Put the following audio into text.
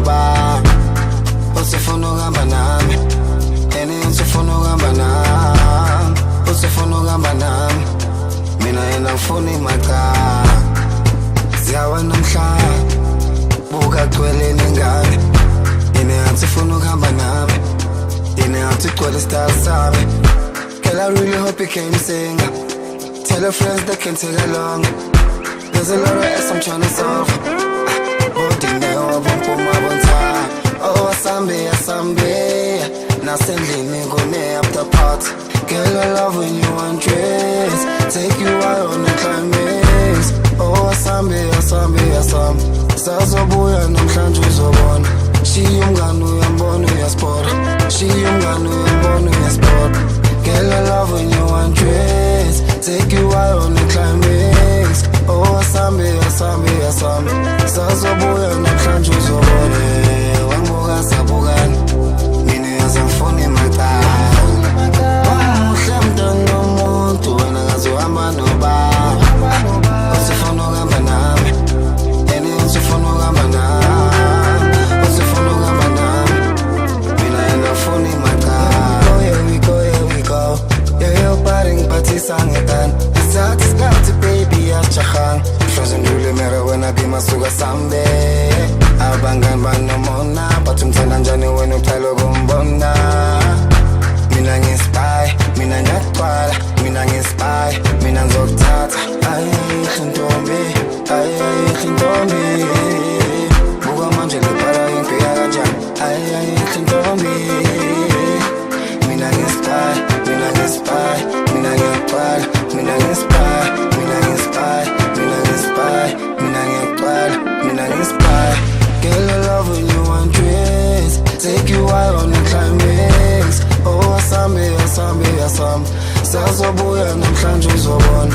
noba usifuna ukuhamba nami and usifuna ukuhamba nami usifuna ukuhamba nami mina yena ngifuna imaka ziyawa namhlanje buka gcwele nengane yena yathi ufuna ukuhamba nami yena yathi gcwele style sami. Girl, I really hope you can sing. Tell your friends they can take along. There's a lot of S I'm trying to solve. Oh, Asambe, Asambe. Now sending me go near up the pot. Girl, I love when you undress. Take you out on the climax. Oh, Asambe, Asambe, Asambe. Sazo boya namhlanje uzobona. Shiya umngani uyambona uyasport. Shiya umngani uyambona uyasport. Girl, I love when you undress. Take you out on the climax. Oh, Asambe, Asambe, Asambe. Sazo boya namhlanje uzobona. Wangibuka sabukani. Mina yazi ngifuna imata. Wamuhle mntwana womuntu wena ngazohamba noba. Usifuna ukuhamba nami. Yena usifuna ukuhamba nami. Usifuna ukuhamba nami. Mina yena ngifuna imata. Sangetan Isat iskati baby yachakhan Frozen dule mera wena bima suga sambe Abangan banomona Patumtana njani wena uphelo kumbona Mina ngispy, mina nyakwala Mina ngispy, mina nzokuthatha Ay, khintombi, ay, khintombi Buka manje lipara yimpiya kanjani Ay, khintombi Mina ngispy, mina ngispy Mina ngiyakwala, mina ngispy, mina ngispy, mina ngispy, mina ngiyakwala, mina ngispy. Girl, I love when you undress. Take you out on the climax. Oh, Asambe, Asambe, Asambe. Sazobuya namhlanje uzobona.